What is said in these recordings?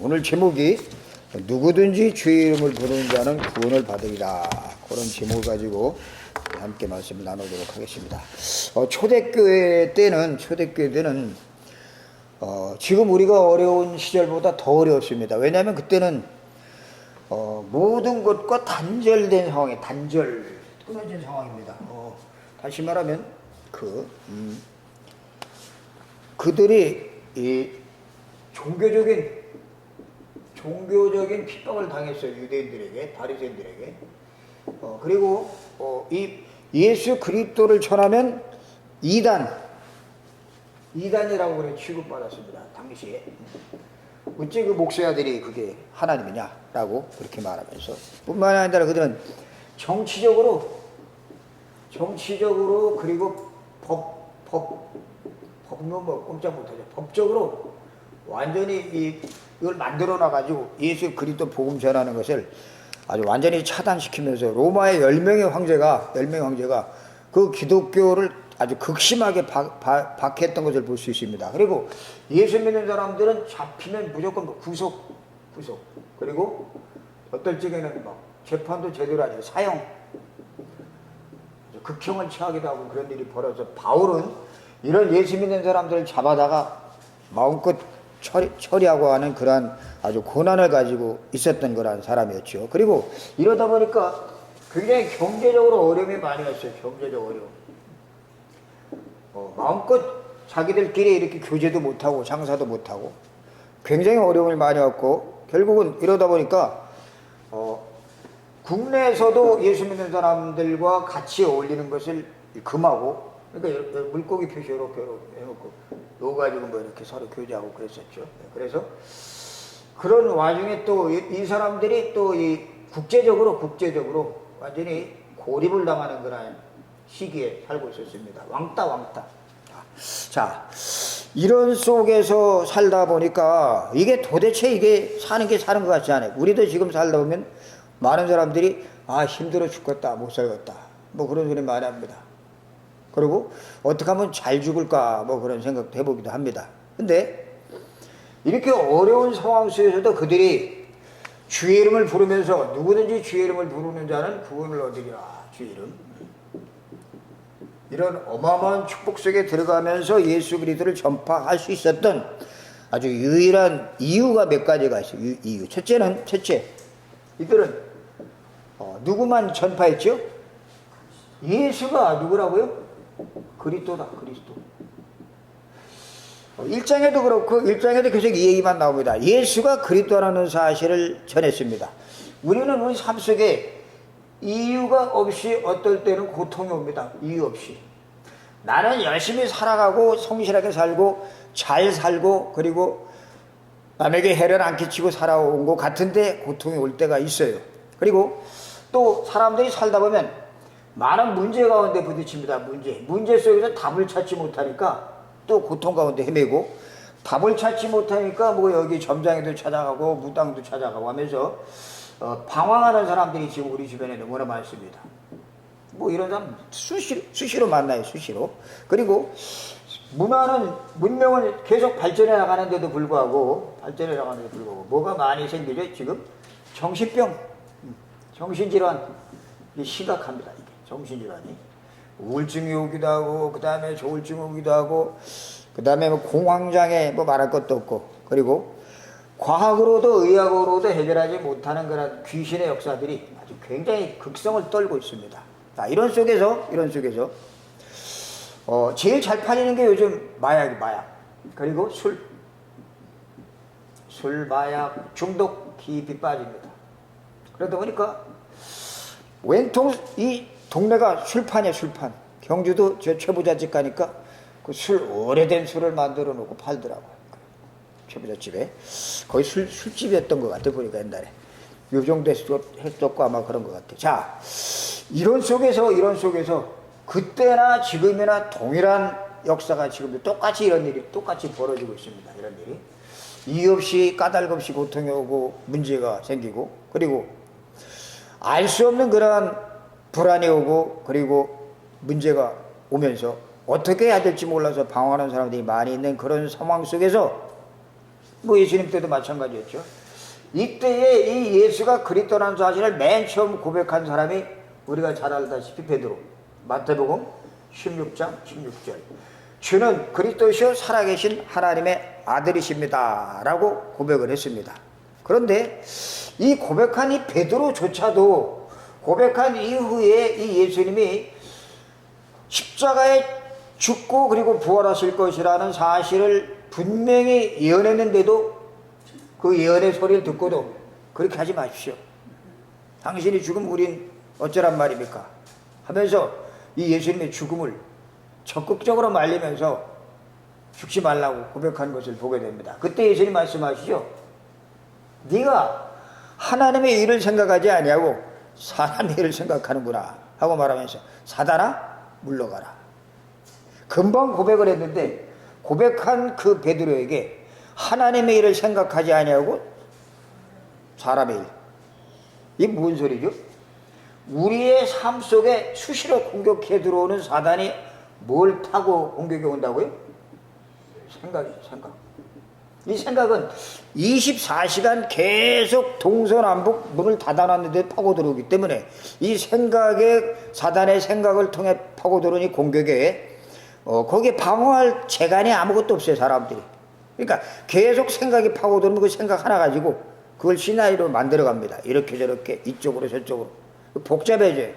오늘 제목이 누구든지 주의 이름을 부르는 자는 구원을 받으리라. 그런 제목을 가지고 함께 말씀을 나누도록 하겠습니다. 초대교회 때는 지금 우리가 어려운 시절보다 더 어려웠습니다. 왜냐하면 그때는 모든 것과 단절된 상황에 끊어진 상황입니다. 다시 말하면 그들이 이 종교적인 핍박을 당했어요. 유대인들에게, 바리새인들에게. 그리고 이 예수 그리스도를 전하면 이단이라고 그래 취급받았습니다. 당시에. 어째 그 목사들이 그게 하나님이냐라고 그렇게 말하면서, 뿐만 아니라 그들은 정치적으로 그리고 법은 뭐 꼼짝 못하죠. 법적으로 완전히 이걸 만들어 놔가지고 예수 그리스도 복음 전하는 것을 아주 완전히 차단시키면서 로마의 10명의 황제가 그 기독교를 아주 극심하게 박해했던 것을 볼 수 있습니다. 그리고 예수 믿는 사람들은 잡히면 무조건 구속, 그리고 어떨 적에는 재판도 제대로 하죠. 사형, 극형을 처하기도 하고 그런 일이 벌어져. 바울은 이런 예수 믿는 사람들을 잡아다가 마음껏 처리하고 하는 그러한 아주 고난을 가지고 있었던 그런 사람이었죠. 그리고 이러다 보니까 굉장히 경제적으로 어려움이 많이 왔어요. 경제적 어려움. 마음껏 자기들끼리 이렇게 교제도 못하고 장사도 못하고 굉장히 어려움을 많이 왔고, 결국은 이러다 보니까 국내에서도 예수 믿는 사람들과 같이 어울리는 것을 금하고, 그러니까 물고기 표시 이렇게 해놓고 요 가지고 이렇게 서로 교제하고 그랬었죠. 그래서 그런 와중에 또 이 사람들이 또 이 국제적으로 완전히 고립을 당하는 그런 시기에 살고 있었습니다. 왕따. 자, 이런 속에서 살다 보니까 이게 도대체 이게 사는 것 같지 않아요. 우리도 지금 살다 보면 많은 사람들이 힘들어 죽겠다, 못 살겠다, 그런 소리 많이 합니다. 그리고 어떻게 하면 잘 죽을까, 그런 생각도 해보기도 합니다. 근데 이렇게 어려운 상황 속에서도 그들이 주의 이름을 부르면서, 누구든지 주의 이름을 부르는 자는 구원을 얻으리라. 주의 이름. 이런 어마어마한 축복 속에 들어가면서 예수 그리스도를 전파할 수 있었던 아주 유일한 이유가 몇 가지가 있어요. 이유. 첫째, 이들은 누구만 전파했죠? 예수가 누구라고요? 그리스도다. 그리스도. 1장에도 그렇고 1장에도 계속 이 얘기만 나옵니다. 예수가 그리스도라는 사실을 전했습니다. 우리는 우리 삶 속에 이유가 없이 어떨 때는 고통이 옵니다. 이유 없이. 나는 열심히 살아가고 성실하게 살고 잘 살고 그리고 남에게 해를 안 끼치고 살아온 것 같은데 고통이 올 때가 있어요. 그리고 또 사람들이 살다 보면 많은 문제 가운데 부딪힙니다. 문제 속에서 답을 찾지 못하니까 또 고통 가운데 헤매고, 답을 찾지 못하니까 여기 점장에도 찾아가고 무당도 찾아가고 하면서 방황하는 사람들이 지금 우리 주변에 너무나 많습니다. 이런 사람 수시로 만나요. 수시로. 그리고 문명은 계속 발전해 나가는데도 불구하고 뭐가 많이 생기죠. 지금 정신병, 정신질환이 심각합니다. 이게 정신질환이 우울증이 오기도 하고, 그 다음에 조울증이 오기도 하고, 그 다음에 공황장애 말할 것도 없고, 그리고 과학으로도 의학으로도 해결하지 못하는 그런 귀신의 역사들이 아주 굉장히 극성을 떨고 있습니다. 자, 이런 속에서 제일 잘 팔리는 게 요즘 마약, 그리고 술, 마약 중독 깊이 빠집니다. 그러다 보니까 웬통 이 동네가 술판이야, 술판. 경주도 저 최부잣집 가니까 그 오래된 술을 만들어 놓고 팔더라고요. 최부잣집에. 거의 술집이었던 것 같아, 보니까 옛날에. 요 정도 했었고 아마 그런 것 같아. 자, 이런 속에서 그때나 지금이나 동일한 역사가 지금도 똑같이 이런 일이 똑같이 벌어지고 있습니다. 이런 일이. 이유 없이 까닭 없이 고통이 오고 문제가 생기고, 그리고 알 수 없는 그러한 불안이 오고, 그리고 문제가 오면서 어떻게 해야 될지 몰라서 방황하는 사람들이 많이 있는 그런 상황 속에서 뭐 예수님 때도 마찬가지였죠. 이때에 이 예수가 그리스도라는 사실을 맨 처음 고백한 사람이 우리가 잘 알다시피 베드로. 마태복음 16장 16절. 주는 그리스도시요 살아계신 하나님의 아들이십니다 라고 고백을 했습니다. 그런데 이 고백한 이 베드로조차도 고백한 이후에 이 예수님이 십자가에 죽고 그리고 부활하실 것이라는 사실을 분명히 예언했는데도 그 예언의 소리를 듣고도 그렇게 하지 마십시오. 당신이 죽으면 우린 어쩌란 말입니까? 하면서 이 예수님의 죽음을 적극적으로 말리면서 죽지 말라고 고백하는 것을 보게 됩니다. 그때 예수님 말씀하시죠. 네가 하나님의 일을 생각하지 아니하고 사람의 일을 생각하는구나 하고 말하면서 사단아 물러가라. 금방 고백을 했는데 고백한 그 베드로에게 하나님의 일을 생각하지 아니하고 사람의 일. 이게 무슨 소리죠? 우리의 삶 속에 수시로 공격해 들어오는 사단이 뭘 타고 공격해 온다고요? 생각이죠, 생각. 이 생각은 24시간 계속 동서남북 문을 닫아놨는데 파고 들어오기 때문에 이 생각에 사단의 생각을 통해 파고 들어오니 공격에 거기에 방어할 재간이 아무것도 없어요, 사람들이. 그러니까 계속 생각이 파고 들어오면 그 생각 하나 가지고 그걸 시나리오로 만들어 갑니다. 이렇게 저렇게 이쪽으로 저쪽으로 복잡해져요.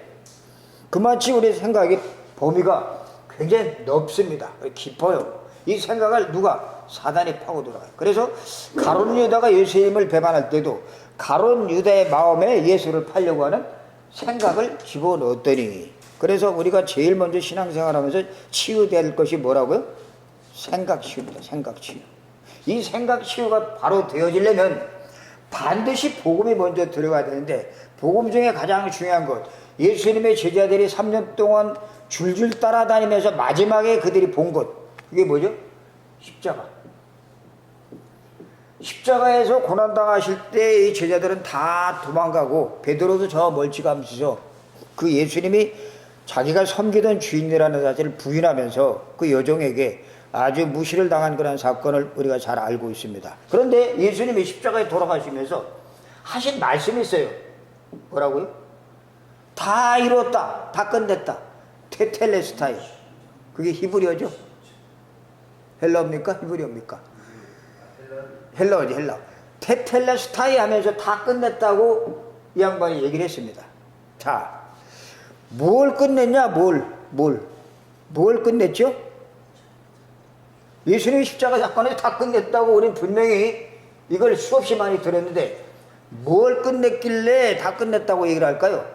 그만치 우리 생각의 범위가 굉장히 넓습니다. 깊어요. 이 생각을 누가? 사단이 파고 들어가요. 그래서 가룟 유다가 예수님을 배반할 때도 가룟 유다의 마음에 예수를 팔려고 하는 생각을 집어넣었더니, 그래서 우리가 제일 먼저 신앙생활하면서 치유될 것이 뭐라고요? 생각 치유입니다. 생각 치유. 이 생각 치유가 바로 되어지려면 반드시 복음이 먼저 들어가야 되는데, 복음 중에 가장 중요한 것, 예수님의 제자들이 3년 동안 줄줄 따라다니면서 마지막에 그들이 본 것, 그게 뭐죠? 십자가. 십자가에서 고난당하실 때 이 제자들은 다 도망가고 베드로도 저 멀찌감치서 그 예수님이 자기가 섬기던 주인이라는 사실을 부인하면서 그 여종에게 아주 무시를 당한 그런 사건을 우리가 잘 알고 있습니다. 그런데 예수님이 십자가에 돌아가시면서 하신 말씀이 있어요. 뭐라고요? 다 이뤘다. 다 끝냈다. 테텔레스타이. 그게 히브리어죠? 헬라어입니까? 히브리어입니까? 헬라어지, 헬라어. 테텔레스타이 하면서 다 끝냈다고 이 양반이 얘기를 했습니다. 자, 뭘 끝냈냐? 뭘 끝냈죠? 예수님이 십자가 사건을 다 끝냈다고 우리는 분명히 이걸 수없이 많이 들었는데 뭘 끝냈길래 다 끝냈다고 얘기를 할까요?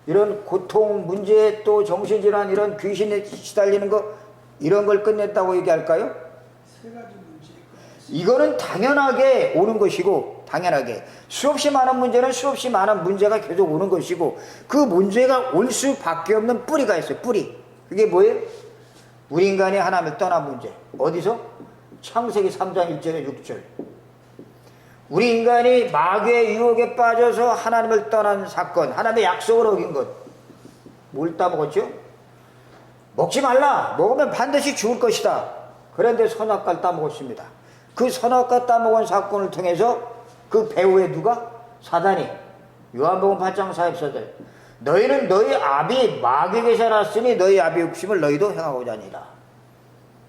이런 고통, 문제, 또 정신질환, 이런 귀신에 시달리는 거, 이런 걸 끝냈다고 얘기할까요? 세 가지 문제. 이거는 당연하게 오는 것이고, 당연하게 수없이 많은 문제는 수없이 많은 문제가 계속 오는 것이고, 그 문제가 올 수밖에 없는 뿌리가 있어요. 뿌리. 그게 뭐예요? 우리 인간이 하나님을 떠난 문제. 어디서? 창세기 3장 1절에 6절. 우리 인간이 마귀의 유혹에 빠져서 하나님을 떠난 사건, 하나님의 약속을 어긴 것. 뭘 따먹었죠? 먹지 말라. 먹으면 반드시 죽을 것이다. 그런데 선악과를 따먹었습니다. 그 선악과 따먹은 사건을 통해서 그 배후에 누가? 사단이. 요한복음 8장 44절. 너희는 너희 아비 마귀에게서 났으니 너희 아비 욕심을 너희도 행하고자 하니라.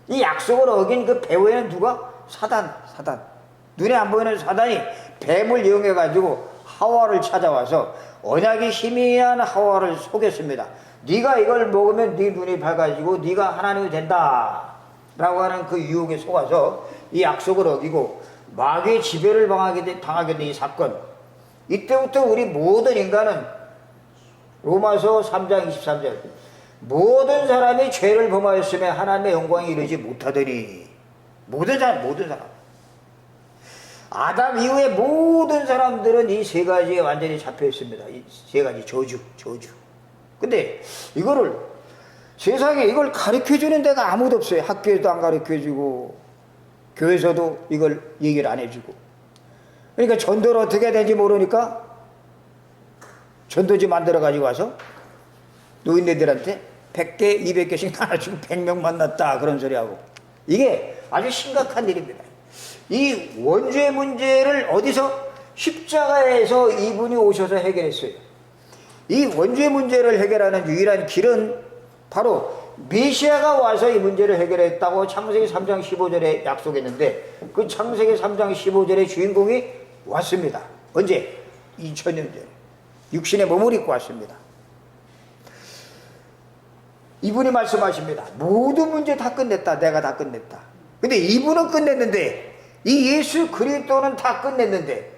이 약속을 어긴 그 배후에는 누가? 사단. 눈에 안 보이는 사단이 뱀을 이용해가지고 하와를 찾아와서 언약이 희미한 하와를 속였습니다. 네가 이걸 먹으면 네 눈이 밝아지고 네가 하나님이 된다 라고 하는 그 유혹에 속아서 이 약속을 어기고 마귀의 지배를 당하게 된 이 사건. 이때부터 우리 모든 인간은 로마서 3장 23절 모든 사람이 죄를 범하였으면 하나님의 영광에 이르지 못하더니, 모든 사람 아담 이후에 모든 사람들은 이 세 가지에 완전히 잡혀 있습니다. 이 세 가지 저주. 근데 이거를 세상에 이걸 가르쳐 주는 데가 아무도 없어요. 학교에도 안 가르쳐 주고 교회에서도 이걸 얘기를 안 해주고. 그러니까 전도를 어떻게 해야 되는지 모르니까 전도지 만들어 가지고 와서 노인네들한테 100개 200개씩 나눠주고 100명 만났다 그런 소리 하고. 이게 아주 심각한 일입니다. 이 원죄 문제를 어디서? 십자가에서 이분이 오셔서 해결했어요. 이 원죄 문제를 해결하는 유일한 길은 바로 메시아가 와서 이 문제를 해결했다고 창세기 3장 15절에 약속했는데, 그 창세기 3장 15절의 주인공이 왔습니다. 언제? 2000년 전에 육신의 몸을 입고 왔습니다. 이분이 말씀하십니다. 모든 문제 다 끝냈다. 내가 다 끝냈다. 근데 이분은 끝냈는데, 이 예수 그리스도는 다 끝냈는데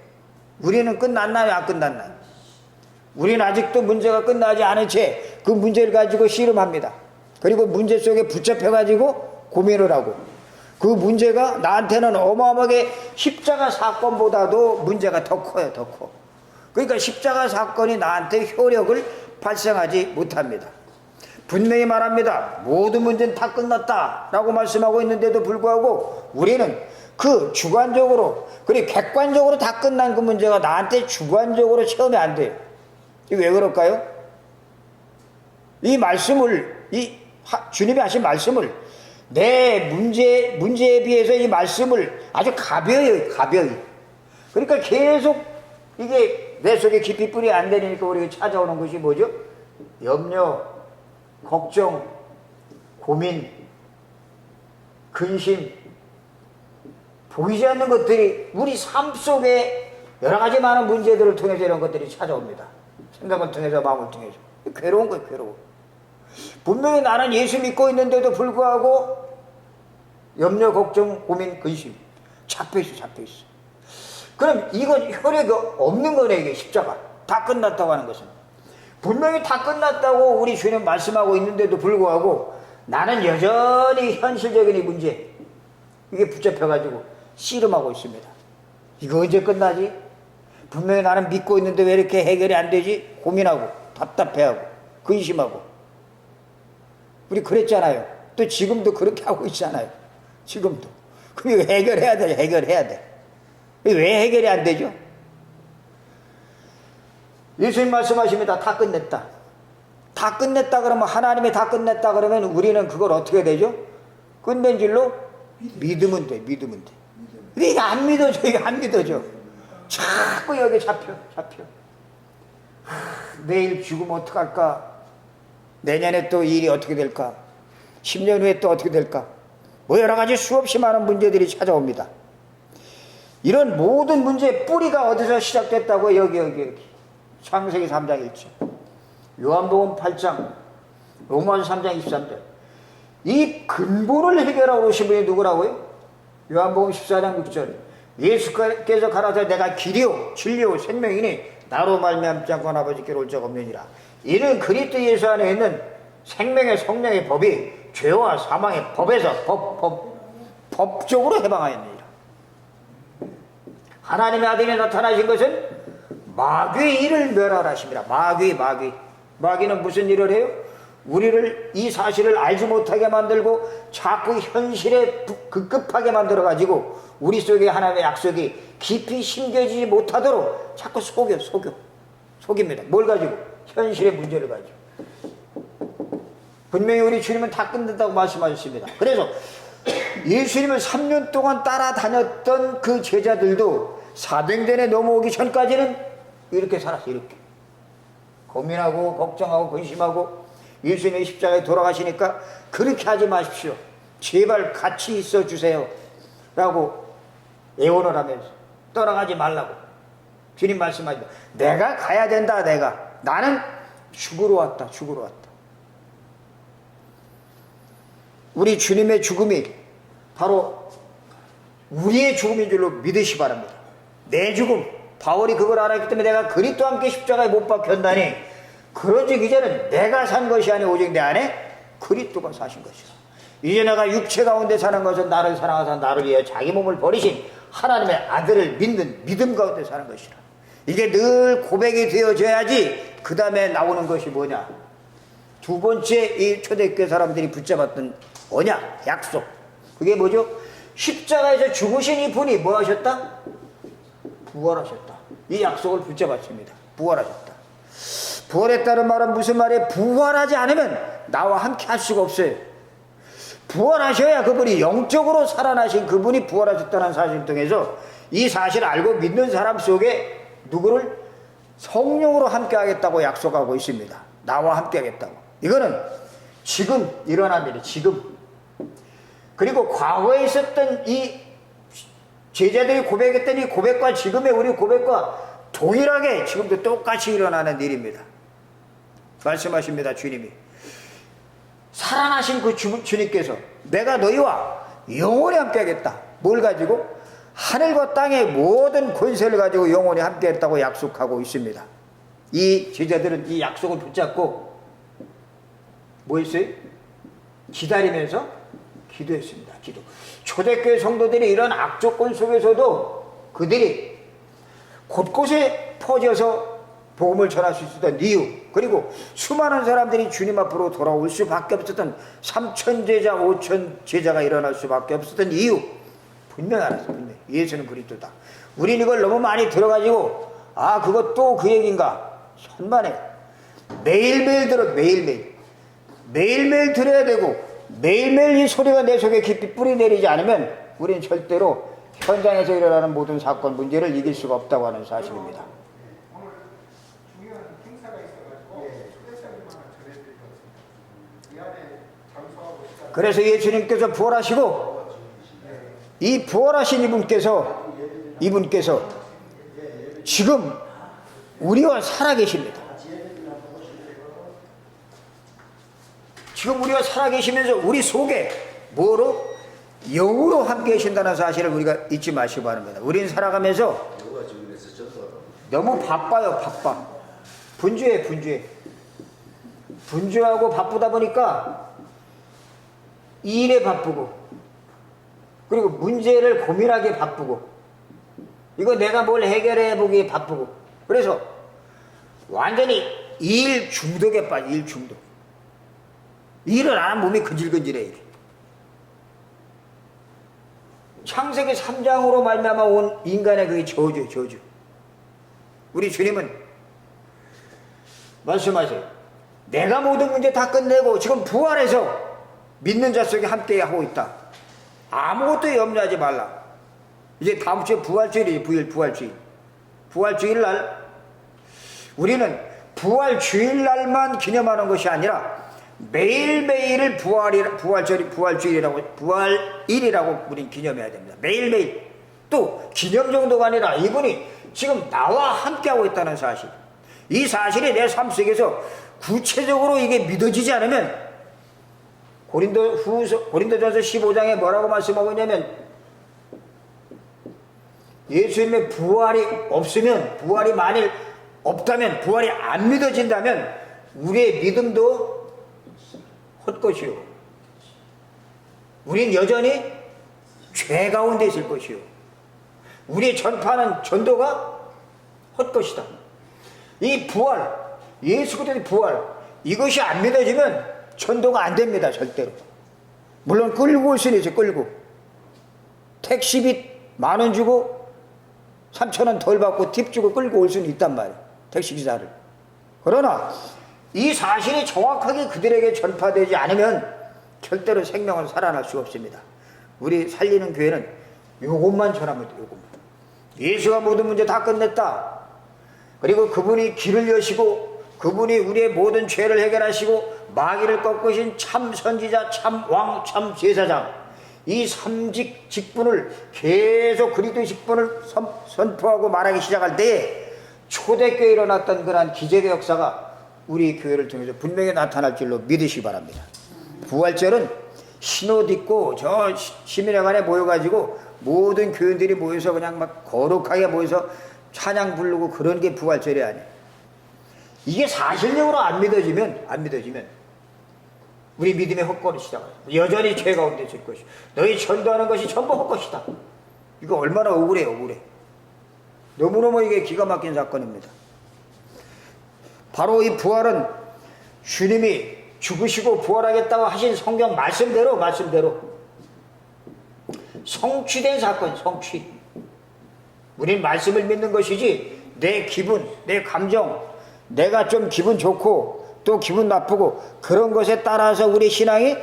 우리는 끝났나요? 안 끝났나요? 우리는 아직도 문제가 끝나지 않은 채 그 문제를 가지고 씨름합니다. 그리고 문제 속에 붙잡혀가지고 고민을 하고, 그 문제가 나한테는 어마어마하게 십자가 사건보다도 문제가 더 커요. 더 커. 그러니까 십자가 사건이 나한테 효력을 발생하지 못합니다. 분명히 말합니다. 모든 문제는 다 끝났다 라고 말씀하고 있는데도 불구하고 우리는 그 주관적으로, 그리고 객관적으로 다 끝난 그 문제가 나한테 주관적으로 체험이 안 돼요. 이게 왜 그럴까요? 이 말씀을, 주님이 하신 말씀을, 내 문제에 비해서 이 말씀을 아주 가벼이. 그러니까 계속 이게 내 속에 깊이 뿌리 안 되니까 우리가 찾아오는 것이 뭐죠? 염려, 걱정, 고민, 근심, 보이지 않는 것들이 우리 삶 속에 여러 가지 많은 문제들을 통해서 이런 것들이 찾아옵니다. 생각을 통해서, 마음을 통해서. 괴로운 거예요, 괴로워. 분명히 나는 예수 믿고 있는데도 불구하고 염려, 걱정, 고민, 근심 잡혀있어. 그럼 이건 효력이 없는 거네. 이게 십자가 다 끝났다고 하는 것은. 분명히 다 끝났다고 우리 주님 말씀하고 있는데도 불구하고 나는 여전히 현실적인 이 문제, 이게 붙잡혀가지고 씨름하고 있습니다. 이거 언제 끝나지? 분명히 나는 믿고 있는데 왜 이렇게 해결이 안 되지? 고민하고 답답해하고 근심하고. 우리 그랬잖아요. 또 지금도 그렇게 하고 있잖아요. 지금도. 그럼 이거 해결해야 돼. 왜 해결이 안 되죠? 예수님 말씀하십니다. 다 끝냈다. 다 끝냈다 그러면, 하나님이 다 끝냈다 그러면 우리는 그걸 어떻게 되죠? 끝낸 줄로 믿으면 돼. 근데 이게 안 믿어져. 자꾸 여기 잡혀. 내일 죽으면 어떡할까? 내년에 또 일이 어떻게 될까? 10년 후에 또 어떻게 될까? 뭐 여러 가지 수없이 많은 문제들이 찾아옵니다. 이런 모든 문제의 뿌리가 어디서 시작됐다고? 여기. 창세기 3장 1절, 요한복음 8장, 로마서 3장 23절. 이 근본을 해결하고 오신 분이 누구라고요? 요한복음 14장 6절, 예수께서 가라사대 내가 길이요 진리요 생명이니 나로 말미암지 않고는 아버지께로 올 자가 없느니라. 이는 그리스도 예수 안에 있는 생명의 성령의 법이 죄와 사망의 법에서 법적으로 해방하였느니라. 하나님의 아들이 나타나신 것은 마귀의 일을 멸하라 하심이라. 마귀는 무슨 일을 해요? 우리를, 이 사실을 알지 못하게 만들고 자꾸 현실에 급급하게 만들어가지고 우리 속에 하나님의 약속이 깊이 심겨지지 못하도록 자꾸 속입니다. 뭘 가지고? 현실의 문제를 가지고. 분명히 우리 주님은 다 끝냈다고 말씀하셨습니다. 그래서 예수님을 3년 동안 따라다녔던 그 제자들도 사도행전에 넘어오기 전까지는 이렇게 살았어요. 이렇게 고민하고 걱정하고 근심하고, 예수님의 십자가에 돌아가시니까 그렇게 하지 마십시오. 제발 같이 있어 주세요 라고 애원을 하면서 떠나가지 말라고 주님 말씀하십니다. 내가 가야 된다. 나는 죽으러 왔다. 우리 주님의 죽음이 바로 우리의 죽음인 줄로 믿으시 바랍니다. 내 죽음, 바울이 그걸 알았기 때문에 내가 그리스도와 함께 십자가에 못 박혔다니, 그러즉 이제는 내가 산 것이 아니오 오직 내 안에 그리스도가 사신 것이라. 이제 내가 육체 가운데 사는 것은 나를 사랑하사 나를 위해 자기 몸을 버리신 하나님의 아들을 믿는 믿음 가운데 사는 것이라. 이게 늘 고백이 되어져야지 그 다음에 나오는 것이 뭐냐? 두 번째 이 초대교회 사람들이 붙잡았던 언약, 약속. 그게 뭐죠? 십자가에서 죽으신 이 분이 뭐 하셨다? 부활하셨다. 이 약속을 붙잡았습니다. 부활하셨다. 부활했다는 말은 무슨 말이에요? 부활하지 않으면 나와 함께 할 수가 없어요. 부활하셔야 그분이 영적으로 살아나신 그분이 부활하셨다는 사실을 통해서 이 사실을 알고 믿는 사람 속에 누구를 성령으로 함께하겠다고 약속하고 있습니다. 나와 함께하겠다고. 이거는 지금 일어난 일이 지금. 그리고 과거에 있었던 이 제자들이 고백했던 이 고백과 지금의 우리 고백과 동일하게 지금도 똑같이 일어나는 일입니다. 말씀하십니다. 주님이. 살아나신 그 주님께서 내가 너희와 영원히 함께하겠다. 뭘 가지고? 하늘과 땅의 모든 권세를 가지고 영원히 함께했다고 약속하고 있습니다. 이 제자들은 이 약속을 붙잡고 뭐 했어요? 기다리면서 기도했습니다. 기도. 초대교회 성도들이 이런 악조건 속에서도 그들이 곳곳에 퍼져서 복음을 전할 수 있었던 이유, 그리고 수많은 사람들이 주님 앞으로 돌아올 수밖에 없었던 3,000 제자, 5,000 제자가 일어날 수밖에 없었던 이유, 분명히 알았어요. 분명히. 예수는 그리스도다. 우린 이걸 너무 많이 들어가지고 아 그것도 그 얘기인가 천만에 매일매일 들어. 매일매일 들어야 되고 매일매일 이 소리가 내 속에 깊이 뿌리내리지 않으면 우린 절대로 현장에서 일어나는 모든 사건 문제를 이길 수가 없다고 하는 사실입니다. 오늘 중요한 행사가 있어가지고 초대장님 하나 전해드리겠습니다. 이 안에 장소하고 시간. 그래서 예수님께서 부활하시고 이 부활하신 이분께서 지금 우리와 살아계십니다. 지금 우리가 살아계시면서 우리 속에 뭐로? 영으로 함께 계신다는 사실을 우리가 잊지 마시기 바랍니다. 우리는 살아가면서 너무 바빠요. 바빠. 분주하고 바쁘다 보니까 일에 바쁘고 그리고 문제를 고민하기에 바쁘고 이거 내가 뭘 해결해 보기에 바쁘고 그래서 완전히 일 중독에 빠져. 일 중독. 일을 안 하면 몸이 근질근질해. 이게. 창세기 3장으로 말미암아 온 인간의 그게 저주예요. 저주. 우리 주님은 말씀하세요. 내가 모든 문제 다 끝내고 지금 부활해서 믿는 자 속에 함께 하고 있다. 아무것도 염려하지 말라. 이제 다음 주에 부활주일이에요. 부활주일. 부활주일날 우리는 부활주일날만 기념하는 것이 아니라 매일매일을 부활일이라고 우리는 기념해야 됩니다. 매일매일. 또 기념 정도가 아니라 이분이 지금 나와 함께하고 있다는 사실. 이 사실이 내 삶 속에서 구체적으로 이게 믿어지지 않으면 고린도전서 15장에 뭐라고 말씀하고 있냐면 예수님의 부활이 없으면, 부활이 만일 없다면, 부활이 안 믿어진다면 우리의 믿음도 헛것이요. 우린 여전히 죄 가운데 있을 것이요. 우리의 전파하는 전도가 헛것이다. 이 부활, 예수 그리스도의 부활, 이것이 안 믿어지면 전도가 안 됩니다. 절대로. 물론 끌고 올 수는 있죠. 끌고. 택시비 10,000원 주고 3,000원 덜 받고 팁 주고 끌고 올 수는 있단 말이에요. 택시기사를. 그러나 이 사실이 정확하게 그들에게 전파되지 않으면 절대로 생명은 살아날 수 없습니다. 우리 살리는 교회는 요것만 전하면 돼요. 요것만. 예수가 모든 문제 다 끝냈다. 그리고 그분이 길을 여시고 그분이 우리의 모든 죄를 해결하시고 마귀를 꺾으신 참 선지자, 참 왕, 참 제사장, 이 삼직 직분을 계속 그리스도의 직분을 선포하고 말하기 시작할 때에 초대교회에 일어났던 그러한 기적의 역사가 우리 교회를 통해서 분명히 나타날 줄로 믿으시기 바랍니다. 부활절은 신옷 입고 저 시민회관에 모여가지고 모든 교인들이 모여서 그냥 막 거룩하게 모여서 찬양 부르고 그런 게 부활절이 아니에요. 이게 사실적으로 안 믿어지면 우리 믿음의 헛걸이 시작해요. 여전히 죄 가운데 있을 것이고 너희 전도하는 것이 전부 헛것이다. 이거 얼마나 억울해. 너무너무 이게 기가 막힌 사건입니다. 바로 이 부활은 주님이 죽으시고 부활하겠다고 하신 성경 말씀대로 성취된 사건, 성취. 우린 말씀을 믿는 것이지 내 기분, 내 감정, 내가 좀 기분 좋고 또 기분 나쁘고 그런 것에 따라서 우리 신앙이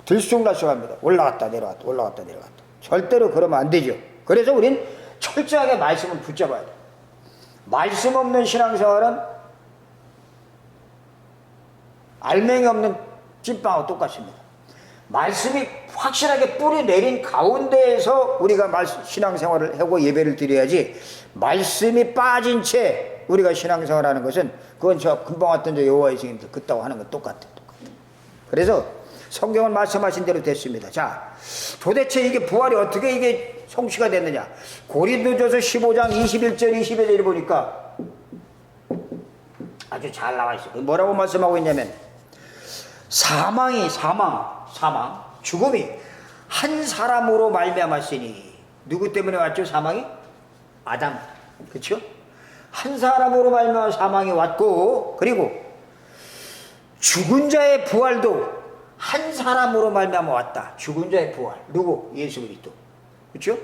들쑥날쑥합니다. 올라갔다 내려갔다 올라갔다 내려갔다. 절대로 그러면 안 되죠. 그래서 우린 철저하게 말씀을 붙잡아야 돼요. 말씀 없는 신앙생활은 알맹이 없는 찐빵하고 똑같습니다. 말씀이 확실하게 뿌리 내린 가운데에서 우리가 신앙생활을 하고 예배를 드려야지, 말씀이 빠진 채 우리가 신앙생활하는 것은 그건 저 금방 왔던 저 여호와의 증인들 그따고 하는 건 똑같아요. 그래서 성경은 말씀하신 대로 됐습니다. 자, 도대체 이게 부활이 어떻게 이게 성취가 됐느냐? 고린도전서 15장 21절 22절을 보니까 아주 잘 나와 있어요. 뭐라고 말씀하고 있냐면, 사망, 죽음이 한 사람으로 말미암았으니, 누구 때문에 왔죠? 사망이? 아담, 그렇죠? 한 사람으로 말미암아 사망이 왔고, 그리고 죽은 자의 부활도 한 사람으로 말미암아 왔다. 죽은 자의 부활, 누구? 예수 그리스도, 그렇죠?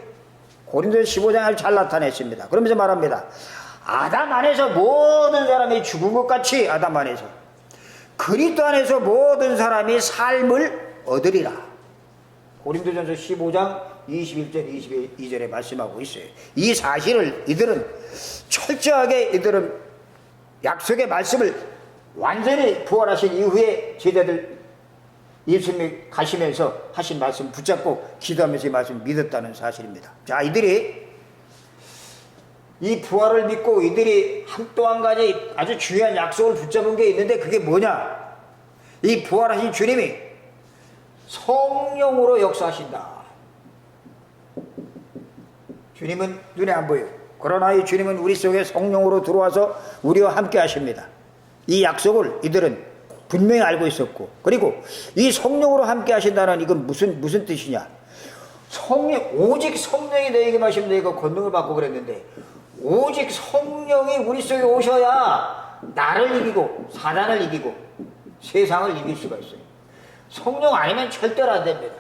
고린도서 15장을 잘 나타냈습니다. 그러면서 말합니다. 아담 안에서 모든 사람이 죽은 것 같이 아담 안에서 그리스도 안에서 모든 사람이 삶을 얻으리라. 고린도전서 15장 21절 22절에 말씀하고 있어요. 이 사실을 이들은 철저하게 약속의 말씀을 완전히 부활하신 이후에 제자들 예수님이 가시면서 하신 말씀 붙잡고 기도하면서 이 말씀 믿었다는 사실입니다. 자, 이들이 이 부활을 믿고 이들이 또 한 가지 아주 중요한 약속을 붙잡은 게 있는데, 그게 뭐냐? 이 부활하신 주님이 성령으로 역사하신다. 주님은 눈에 안 보여요. 그러나 이 주님은 우리 속에 성령으로 들어와서 우리와 함께 하십니다. 이 약속을 이들은 분명히 알고 있었고, 그리고 이 성령으로 함께 하신다는 이건 무슨 뜻이냐? 오직 성령이 너에게 마시면 너희가 권능을 받고 그랬는데, 오직 성령이 우리 속에 오셔야 나를 이기고 사단을 이기고 세상을 이길 수가 있어요. 성령 아니면 절대로 안 됩니다.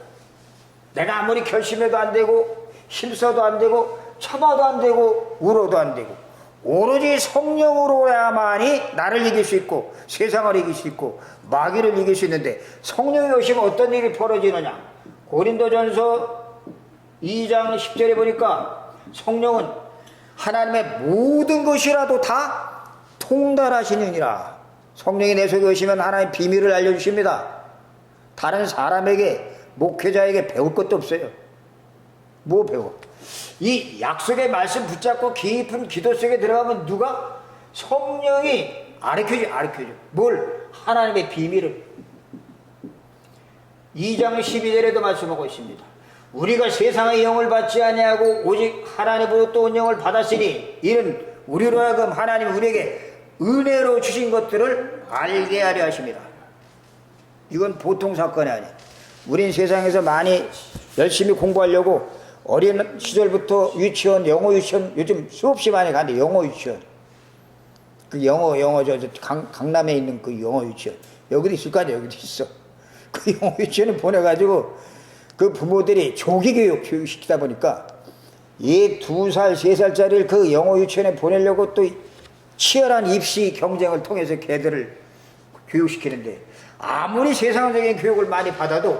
내가 아무리 결심해도 안 되고 힘써도 안 되고 참아도 안 되고 울어도 안 되고, 오로지 성령으로야만이 나를 이길 수 있고 세상을 이길 수 있고 마귀를 이길 수 있는데, 성령이 오시면 어떤 일이 벌어지느냐? 고린도전서 2장 10절에 보니까 성령은 하나님의 모든 것이라도 다 통달하시느니라. 성령이 내 속에 오시면 하나님의 비밀을 알려주십니다. 다른 사람에게, 목회자에게 배울 것도 없어요. 뭐 배워? 이 약속의 말씀 붙잡고 깊은 기도 속에 들어가면 누가? 성령이 가르쳐줘. 뭘? 하나님의 비밀을. 2장 12절에도 말씀하고 있습니다. 우리가 세상의 영을 받지 아니하고 오직 하나님으로부터 온 영을 받았으니, 이는 우리로 하여금 하나님 우리에게 은혜로 주신 것들을 알게 하려 하십니다. 이건 보통 사건이 아니에요. 우린 세상에서 많이 열심히 공부하려고 어린 시절부터 유치원, 영어 유치원, 요즘 수없이 많이 가는데, 영어 유치원, 그 영어 강남에 있는 그 영어 유치원, 여기도 있을 거 아니에요. 여기도 있어. 그 영어 유치원을 보내가지고 그 부모들이 조기교육 시키다 보니까 얘 2살, 3살짜리를 그 영어 유치원에 보내려고 또 치열한 입시 경쟁을 통해서 걔들을 교육시키는데, 아무리 세상적인 교육을 많이 받아도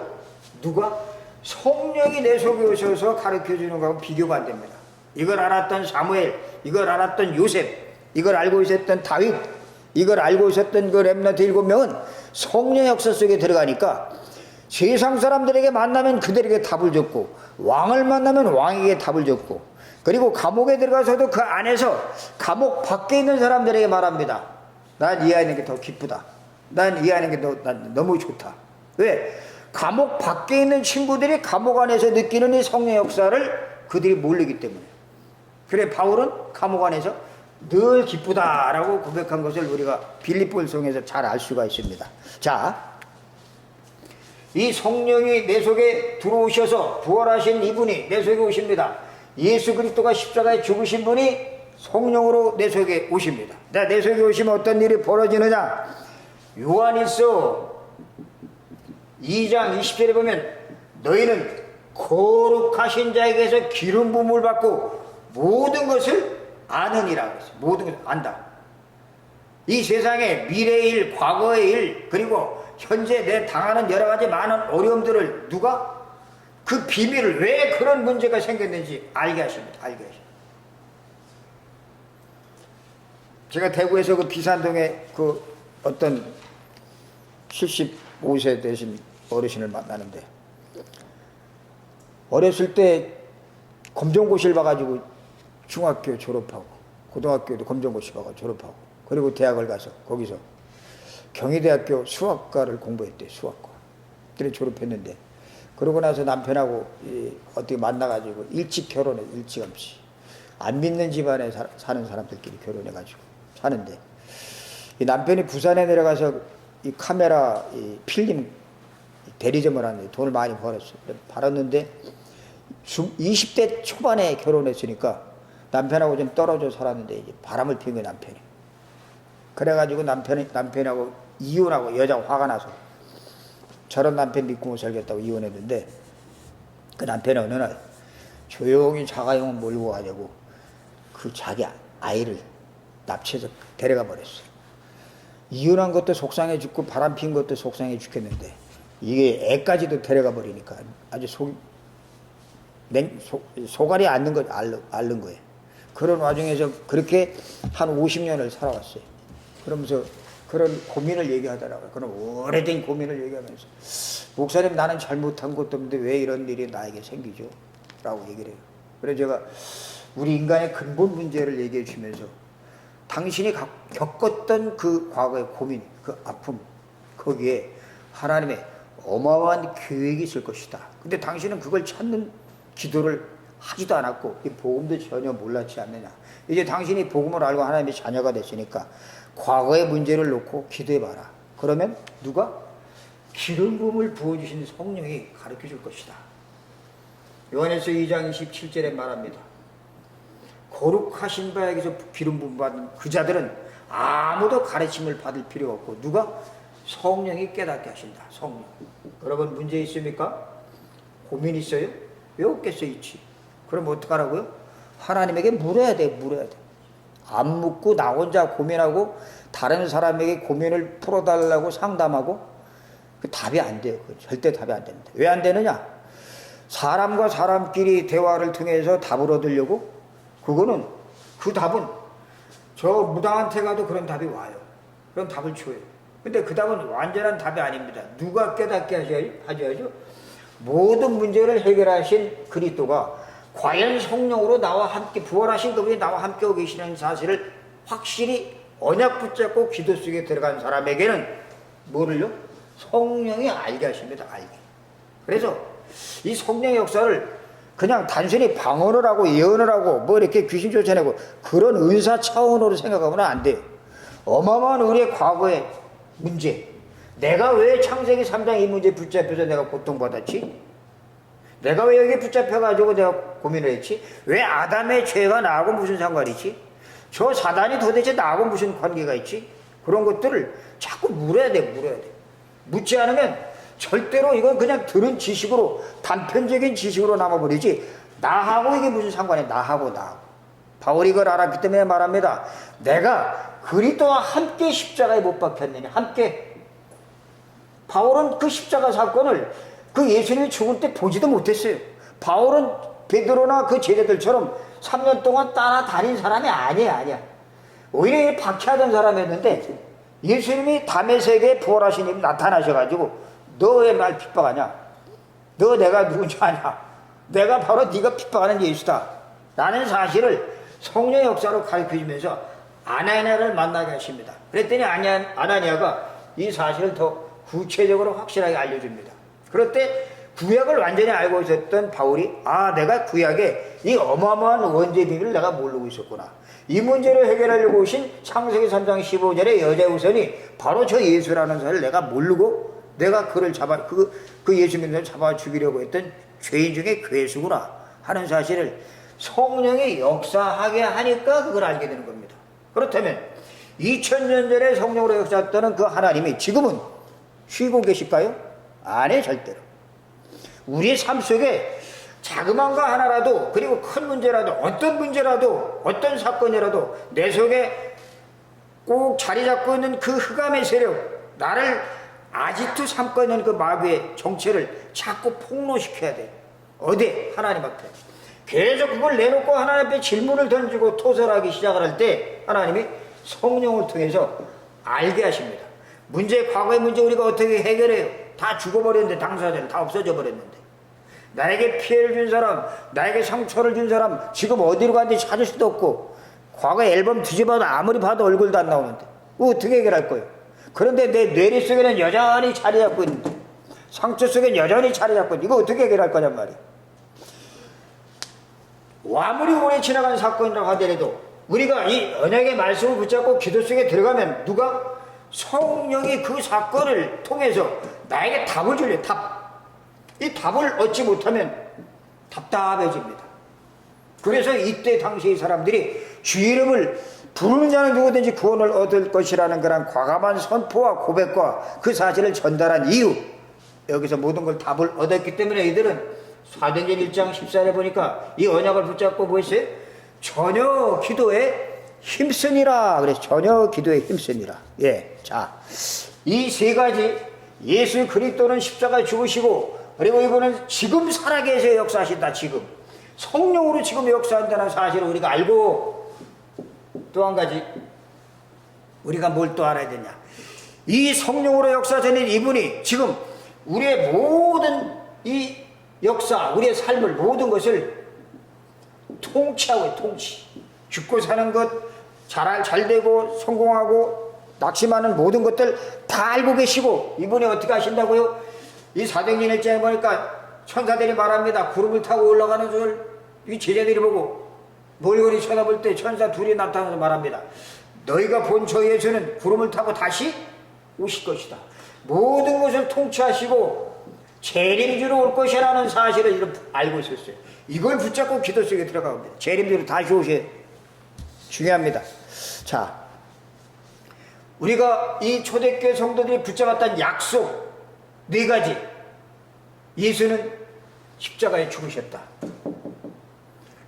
누가? 성령이 내 속에 오셔서 가르쳐주는 거하고 비교가 안 됩니다. 이걸 알았던 사무엘, 이걸 알았던 요셉, 이걸 알고 있었던 다윗, 이걸 알고 있었던 그 렘넌트 7명은 성령의 역사 속에 들어가니까 세상 사람들에게 만나면 그들에게 답을 줬고, 왕을 만나면 왕에게 답을 줬고, 그리고 감옥에 들어가서도 그 안에서 감옥 밖에 있는 사람들에게 말합니다. 난 이 아이는 게 더 기쁘다. 난 이 아이는 게 난 너무 좋다. 왜? 감옥 밖에 있는 친구들이 감옥 안에서 느끼는 이 성령의 역사를 그들이 모르기 때문에. 그래, 바울은 감옥 안에서 늘 기쁘다라고 고백한 것을 우리가 빌립보를 통해서 잘 알 수가 있습니다. 자, 이 성령이 내 속에 들어오셔서 부활하신 이분이 내 속에 오십니다. 예수 그리스도가 십자가에 죽으신 분이 성령으로 내 속에 오십니다. 내 속에 오시면 어떤 일이 벌어지느냐? 요한일서 2장 20절에 보면 너희는 거룩하신 자에게서 기름 부음을 받고 모든 것을 아느니라 그랬어요. 모든 것을 안다. 이 세상의 미래의 일, 과거의 일, 그리고 현재 내 당하는 여러 가지 많은 어려움들을 누가 그 비밀을 왜 그런 문제가 생겼는지 알게 하십니다. 알게 하십니다. 제가 대구에서 그 비산동에 그 어떤 75세 되신 어르신을 만나는데 어렸을 때 검정고시를 봐가지고 중학교 졸업하고 고등학교도 검정고시 봐가지고 졸업하고 그리고 대학을 가서 거기서 경희대학교 수학과를 공부했대. 수학과. 그래 졸업했는데 그러고 나서 남편하고 어떻게 만나가지고 일찍 결혼해. 일찌감치. 안 믿는 집안에 사는 사람들끼리 결혼해가지고 사는데 이 남편이 부산에 내려가서 이 카메라 이 필름 대리점을 하는데 돈을 많이 벌었어요. 벌었는데 20대 초반에 결혼했으니까 남편하고 좀 떨어져 살았는데 이제 바람을 피운 거예요. 남편이. 그래가지고 남편하고 이혼하고 여자가 화가 나서 저런 남편 믿고 못 살겠다고 이혼했는데 그 남편이 어느 날 조용히 자가용을 몰고 가려고 그 자기 아이를 납치해서 데려가 버렸어요. 이혼한 것도 속상해 죽고 바람 핀 것도 속상해 죽겠는데 이게 애까지도 데려가 버리니까 아주 소갈이 앓는 거 앓는 거예요. 그런 와중에서 그렇게 한 50년을 살아왔어요. 그러면서 그런 고민을 얘기하더라고요. 그런 오래된 고민을 얘기하면서 목사님 나는 잘못한 것도 없는데 왜 이런 일이 나에게 생기죠? 라고 얘기를 해요. 그래서 제가 우리 인간의 근본 문제를 얘기해 주면서 당신이 겪었던 그 과거의 고민, 그 아픔 거기에 하나님의 어마어마한 계획이 있을 것이다. 근데 당신은 그걸 찾는 기도를 하지도 않았고 이 복음도 전혀 몰랐지 않느냐. 이제 당신이 복음을 알고 하나님의 자녀가 됐으니까 과거의 문제를 놓고 기도해봐라. 그러면 누가? 기름 부음을 부어주신 성령이 가르쳐 줄 것이다. 요한일서 2장 27절에 말합니다. 거룩하신 바에게서 기름 부음 받은 그 자들은 아무도 가르침을 받을 필요가 없고 누가? 성령이 깨닫게 하신다. 성령. 여러분 문제 있습니까? 고민 있어요? 왜 없겠어? 있지. 그럼 어떡하라고요? 하나님에게 물어야 돼. 물어야 돼. 안 묻고 나 혼자 고민하고 다른 사람에게 고민을 풀어달라고 상담하고 그 답이 안 돼요. 절대 답이 안 됩니다. 왜 안 되느냐? 사람과 사람끼리 대화를 통해서 답을 얻으려고 그거는 그 답은 저 무당한테 가도 그런 답이 와요. 그런 답을 줘요. 근데 그 답은 완전한 답이 아닙니다. 누가 깨닫게 하셔야죠? 모든 문제를 해결하신 그리스도가 과연 성령으로 나와 함께 부활하신 그분이 나와 함께 오 계시는 사실을 확실히 언약 붙잡고 기도 속에 들어간 사람에게는 뭐를요? 성령이 알게 하십니다. 알게. 그래서 이 성령의 역사를 그냥 단순히 방언을 하고 예언을 하고 뭐 이렇게 귀신 쫓아내고 그런 은사 차원으로 생각하면 안 돼요. 어마어마한 우리의 과거의 문제, 내가 왜 창세기 3장 이 문제에 붙잡혀서 내가 고통받았지? 내가 왜 여기 붙잡혀가지고 내가 고민을 했지? 왜 아담의 죄가 나하고 무슨 상관이 있지? 저 사단이 도대체 나하고 무슨 관계가 있지? 그런 것들을 자꾸 물어야 돼. 물어야 돼. 묻지 않으면 절대로 이건 그냥 들은 지식으로 단편적인 지식으로 남아버리지 나하고 이게 무슨 상관이야? 나하고. 바울이 이걸 알았기 때문에 말합니다. 내가 그리스도와 함께 십자가에 못 박혔느냐. 함께. 바울은 그 십자가 사건을 그 예수님이 죽을 때 보지도 못했어요. 바울은 베드로나 그 제자들처럼 3년 동안 따라다닌 사람이 아니야. 오히려 박해하던 사람이었는데 예수님이 다메섹에 부활하신 님 나타나셔가지고 너 왜 날 핍박하냐? 너 내가 누군지 아냐? 내가 바로 네가 핍박하는 예수다. 라는 사실을 성령의 역사로 가르쳐주면서 아나니아를 만나게 하십니다. 그랬더니 아나니아가 이 사실을 더 구체적으로 확실하게 알려줍니다. 그럴 때 구약을 완전히 알고 있었던 바울이 내가 구약의 이 어마어마한 원죄 비밀을 내가 모르고 있었구나. 이 문제를 해결하려고 오신 창세기 3장 15절의 여자의 우선이 바로 저 예수라는 사실을 내가 모르고 내가 그를 그 예수 믿는 잡아 죽이려고 했던 죄인 중에 괴수구나 하는 사실을 성령이 역사하게 하니까 그걸 알게 되는 겁니다. 그렇다면 2000년 전에 성령으로 역사했던 그 하나님이 지금은 쉬고 계실까요? 아니에요. 절대로. 우리의 삶 속에 자그마한 거 하나라도 그리고 큰 문제라도 어떤 문제라도 어떤 사건이라도 내 속에 꼭 자리 잡고 있는 그 흑암의 세력 나를 아직도 삼고 있는 그 마귀의 정체를 자꾸 폭로시켜야 돼. 어디? 하나님 앞에. 계속 그걸 내놓고 하나님 앞에 질문을 던지고 토설하기 시작을 할 때 하나님이 성령을 통해서 알게 하십니다. 과거의 문제 우리가 어떻게 해결해요? 다 죽어버렸는데, 당사자는 다 없어져 버렸는데. 나에게 피해를 준 사람, 나에게 상처를 준 사람, 지금 어디로 갔는지 찾을 수도 없고, 과거 앨범 뒤집어도 아무리 봐도 얼굴도 안 나오는데, 어떻게 해결할 거예요? 그런데 내 뇌리 속에는 여전히 자리 잡고 있는데, 상처 속에는 여전히 자리 잡고 있는데, 이거 어떻게 해결할 거냔 말이에요. 아무리 오래 지나간 사건이라고 하더라도, 우리가 이 언약의 말씀을 붙잡고 기도 속에 들어가면, 누가? 성령이 그 사건을 통해서 나에게 답을 줄래요, 답. 이 답을 얻지 못하면 답답해집니다. 그래서 이때 당시의 사람들이 주 이름을 부르는 자는 누구든지 구원을 얻을 것이라는 그런 과감한 선포와 고백과 그 사실을 전달한 이유, 여기서 모든 걸 답을 얻었기 때문에 이들은 사도행전 1장 14절에 보니까 이 언약을 붙잡고 뭐 했어요? 전혀 기도에 힘쓰니라. 그래서 전혀 기도에 힘쓰니라. 예, 자, 이 세 가지, 예수 그리스도는 십자가에 죽으시고, 그리고 이거는 지금 살아계셔 역사하신다. 지금 성령으로 지금 역사한다는 사실을 우리가 알고, 또 한 가지 우리가 뭘 또 알아야 되냐, 이 성령으로 역사하시는 이분이 지금 우리의 모든 이 역사, 우리의 삶을, 모든 것을 통치하고 있어요. 통치. 죽고 사는 것, 잘 되고 성공하고 낙심하는 모든 것들 다 알고 계시고, 이분이 어떻게 하신다고요? 이 사도행전 1장에 보니까 천사들이 말합니다. 구름을 타고 올라가는 줄, 이 제자들이 보고 멀거니 쳐다볼 때 천사 둘이 나타나서 말합니다. 너희가 본 저 예수는 구름을 타고 다시 오실 것이다. 모든 것을 통치하시고 재림주로 올 것이라는 사실을 알고 있었어요. 이걸 붙잡고 기도 속에 들어갑니다. 재림주로 다시 오셔야 중요합니다. 자, 우리가 이 초대교회 성도들이 붙잡았던 약속 네 가지. 예수는 십자가에 죽으셨다.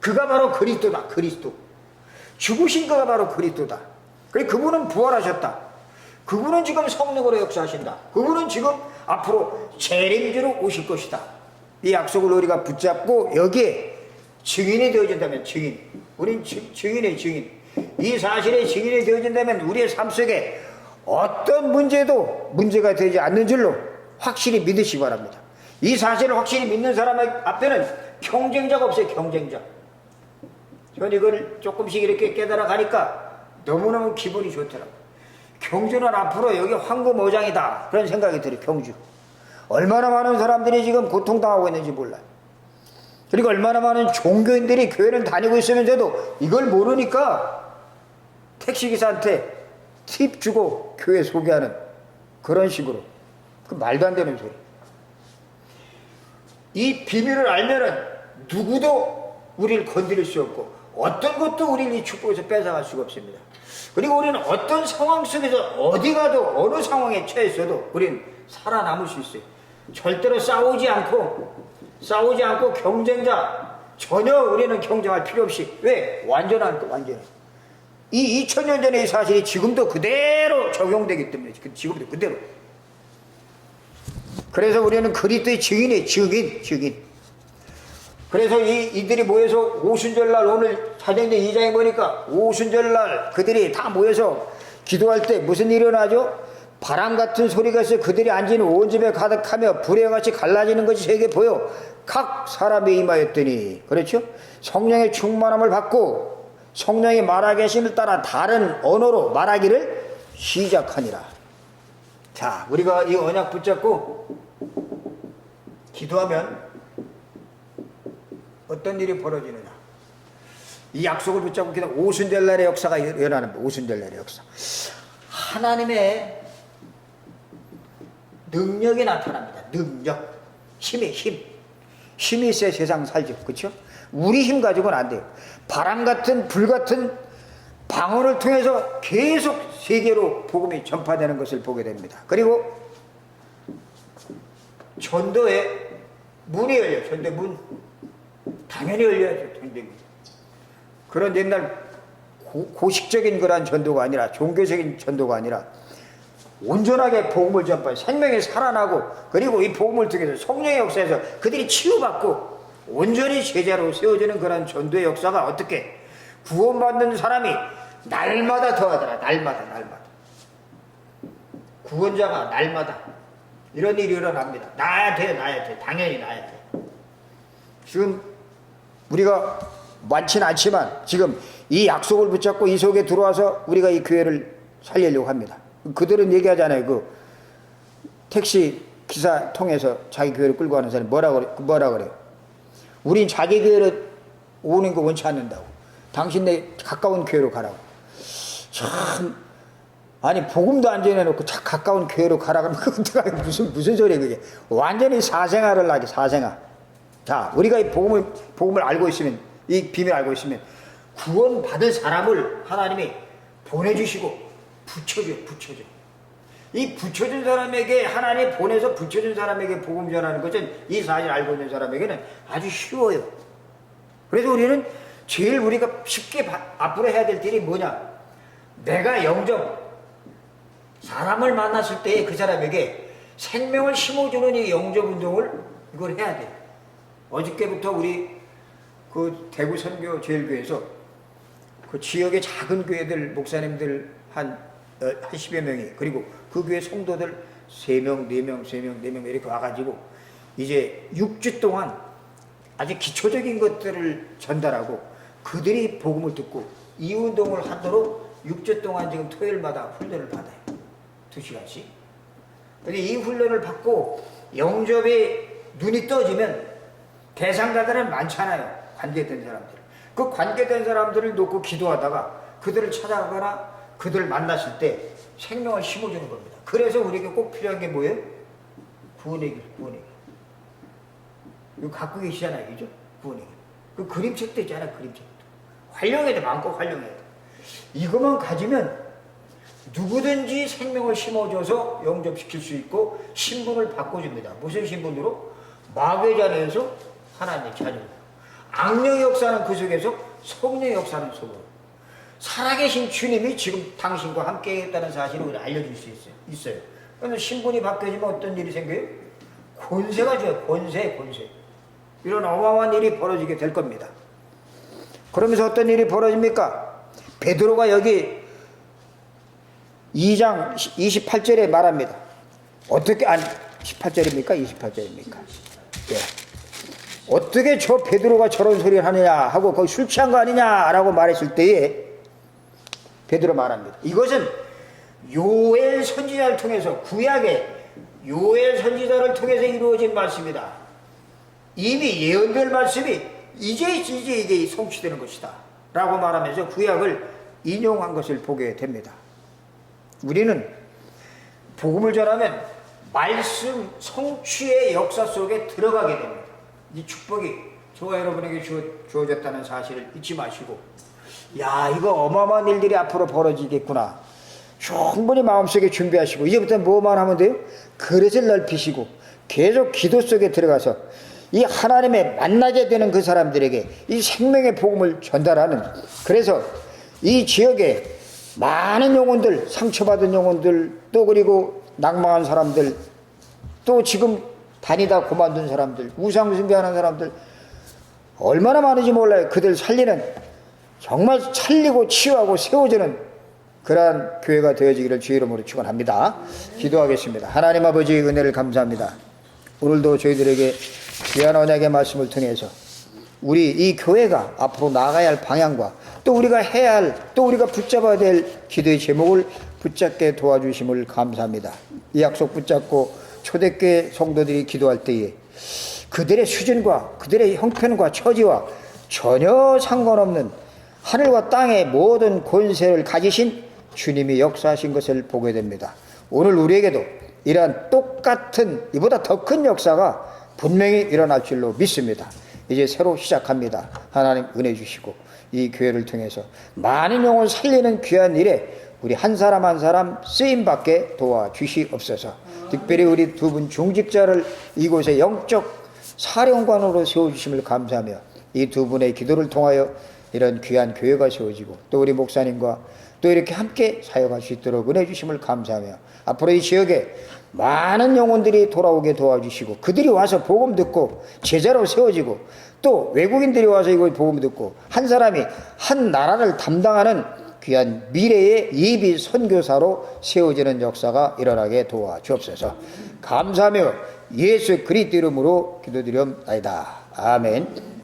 그가 바로 그리스도다. 그리스도. 죽으신 그가 바로 그리스도다. 그리고 그분은 부활하셨다. 그분은 지금 성령으로 역사하신다. 그분은 지금 앞으로 재림주로 오실 것이다. 이 약속을 우리가 붙잡고 여기에 증인이 되어진다면, 증인. 우린 증인의 증인. 이 사실의 증인이 되어진다면 우리의 삶 속에 어떤 문제도 문제가 되지 않는 줄로 확실히 믿으시기 바랍니다. 이 사실을 확실히 믿는 사람 앞에는 경쟁자가 없어요. 경쟁자. 전 이걸 조금씩 이렇게 깨달아 가니까 너무너무 기분이 좋더라고요. 경주는 앞으로 여기 황금어장이다, 그런 생각이 들어요. 경주. 얼마나 많은 사람들이 지금 고통당하고 있는지 몰라요. 그리고 얼마나 많은 종교인들이 교회를 다니고 있으면서도 이걸 모르니까 택시기사한테 팁 주고 교회 소개하는 그런 식으로. 그 말도 안 되는 소리. 이 비밀을 알면은 누구도 우리를 건드릴 수 없고 어떤 것도 우리를 이 축복에서 뺏어갈 수가 없습니다. 그리고 우리는 어떤 상황 속에서 어디 가도 어느 상황에 처했어도 우리는 살아남을 수 있어요. 절대로 싸우지 않고 경쟁자, 전혀 우리는 경쟁할 필요 없이. 왜? 완전한 거, 완전한. 이 2000년 전의 사실이 지금도 그대로 적용되기 때문에, 지금도 그대로. 그래서 우리는 그리스도의 증인이에요. 증인. 그래서 이들이 모여서 오순절날, 오늘 사도행전 2장에 보니까 오순절날 그들이 다 모여서 기도할 때 무슨 일이 일어나죠? 바람 같은 소리가 있어 그들이 앉은 온 집에 가득하며 불의 같이 갈라지는 것이 세게 보여 각 사람에 임하였더니, 그렇죠? 성령의 충만함을 받고 성령이 말하게 하심을 따라 다른 언어로 말하기를 시작하니라. 자, 우리가 이 언약 붙잡고 기도하면 어떤 일이 벌어지느냐. 이 약속을 붙잡고 기도, 오순절날의 역사가 일어나는 거예요. 오순절날의 역사. 하나님의 능력이 나타납니다. 능력. 힘이 있어야 세상 살죠. 그렇죠? 우리 힘 가지고는 안 돼요. 바람 같은, 불 같은 방언을 통해서 계속 세계로 복음이 전파되는 것을 보게 됩니다. 그리고 전도의 문이 열려요. 전도의 문. 당연히 열려야죠. 전도의 문. 그런 옛날 고식적인 그런 전도가 아니라, 종교적인 전도가 아니라 온전하게 복음을 전파해 생명이 살아나고, 그리고 이 복음을 통해서 성령의 역사에서 그들이 치유받고 온전히 제자로 세워지는 그런 전도의 역사가 어떻게 구원받는 사람이 날마다 더하더라. 날마다 구원자가 날마다 이런 일이 일어납니다. 나야 돼. 당연히 나야 돼. 지금 우리가 많지는 않지만 지금 이 약속을 붙잡고 이 속에 들어와서 우리가 이 교회를 살리려고 합니다. 그들은 얘기하잖아요. 그 택시 기사 통해서 자기 교회를 끌고 가는 사람이 뭐라 그래요? 우린 자기 교회로 오는 거 원치 않는다고. 당신네 가까운 교회로 가라고. 참, 아니 복음도 안 전해놓고 가까운 교회로 가라고 하면 그게 무슨 소리야 그게. 완전히 사생활을 하게, 사생활. 자, 우리가 이 복음을 알고 있으면, 이 비밀을 알고 있으면 구원 받을 사람을 하나님이 보내주시고 붙여줘. 이 붙여준 사람에게, 하나님 보내서 붙여준 사람에게 복음 전하는 것은 이 사실 알고 있는 사람에게는 아주 쉬워요. 그래서 우리는 제일 우리가 쉽게 앞으로 해야 될 일이 뭐냐? 내가 영접, 사람을 만났을 때 그 사람에게 생명을 심어주는 이 영접 운동을 이걸 해야 돼. 어저께부터 우리 그 대구 선교 제일교회에서 그 지역의 작은 교회들 목사님들 한 10여 명이, 그리고 그 교회 성도들 3명, 4명 이렇게 와가지고 이제 6주 동안 아주 기초적인 것들을 전달하고 그들이 복음을 듣고 이 운동을 하도록 6주 동안 지금 토요일마다 훈련을 받아요. 2시간씩. 근데 이 훈련을 받고 영접에 눈이 떠지면 대상자들은 많잖아요. 관계된 사람들. 그 관계된 사람들을 놓고 기도하다가 그들을 찾아가거나 그들을 만났을 때 생명을 심어주는 겁니다. 그래서 우리에게 꼭 필요한 게 뭐예요? 구원의 길. 이거 갖고 계시잖아요. 그죠? 구원의 길. 그 그림책도 있잖아요. 그림책도. 활용해도 많고 활용해도. 이것만 가지면 누구든지 생명을 심어줘서 영접시킬 수 있고 신분을 바꿔줍니다. 무슨 신분으로? 마귀자녀에서 하나님의 자녀. 악령 역사는 그 속에서 성령 역사는 속으로. 살아계신 주님이 지금 당신과 함께 했다는 사실을 우리 알려줄 수 있어요. 그래서 신분이 바뀌어지면 어떤 일이 생겨요? 권세가 줘요. 권세. 이런 어마어마한 일이 벌어지게 될 겁니다. 그러면서 어떤 일이 벌어집니까? 베드로가 여기 2장 28절에 말합니다. 어떻게, 18절입니까? 28절입니까? 예. 어떻게 저 베드로가 저런 소리를 하느냐 하고 거기 술 취한 거 아니냐라고 말했을 때에 베드로 말합니다. 이것은 요엘 선지자를 통해서, 구약의 요엘 선지자를 통해서 이루어진 말씀이다. 이미 예언될 말씀이 이제 이게 성취되는 것이다 라고 말하면서 구약을 인용한 것을 보게 됩니다. 우리는 복음을 전하면 말씀 성취의 역사 속에 들어가게 됩니다. 이 축복이 저와 여러분에게 주어졌다는 사실을 잊지 마시고, 야, 이거 어마어마한 일들이 앞으로 벌어지겠구나. 충분히 마음속에 준비하시고, 이제부터 뭐만 하면 돼요? 그릇을 넓히시고 계속 기도 속에 들어가서 이 하나님의 만나게 되는 그 사람들에게 이 생명의 복음을 전달하는, 그래서 이 지역에 많은 영혼들, 상처받은 영혼들, 또 그리고 낭망한 사람들, 또 지금 다니다 그만둔 사람들, 우상 숭배하는 사람들 얼마나 많은지 몰라요. 그들 살리는, 정말 살리고 치유하고 세워주는 그러한 교회가 되어지기를 주의 이름으로 축원합니다. 기도하겠습니다. 하나님 아버지 은혜를 감사합니다. 오늘도 저희들에게 귀한 언약의 말씀을 통해서 우리 이 교회가 앞으로 나아가야 할 방향과 또 우리가 해야 할, 또 우리가 붙잡아야 될 기도의 제목을 붙잡게 도와주심을 감사합니다. 이 약속 붙잡고 초대교회 성도들이 기도할 때에 그들의 수준과 그들의 형편과 처지와 전혀 상관없는 하늘과 땅의 모든 권세를 가지신 주님이 역사하신 것을 보게 됩니다. 오늘 우리에게도 이러한 똑같은, 이보다 더 큰 역사가 분명히 일어날 줄로 믿습니다. 이제 새로 시작합니다. 하나님 은혜 주시고 이 교회를 통해서 많은 영혼 살리는 귀한 일에 우리 한 사람 한 사람 쓰임받게 도와주시옵소서. 특별히 우리 두 분 중직자를 이곳에 영적 사령관으로 세워주심을 감사하며 이 두 분의 기도를 통하여 이런 귀한 교회가 세워지고 또 우리 목사님과 또 이렇게 함께 사역할 수 있도록 은혜 주심을 감사하며 앞으로 이 지역에 많은 영혼들이 돌아오게 도와주시고 그들이 와서 복음 듣고 제자로 세워지고 또 외국인들이 와서 이거 복음 듣고 한 사람이 한 나라를 담당하는 귀한 미래의 예비 선교사로 세워지는 역사가 일어나게 도와주옵소서. 감사하며 예수 그리스도 이름으로 기도드리옵나이다. 아멘.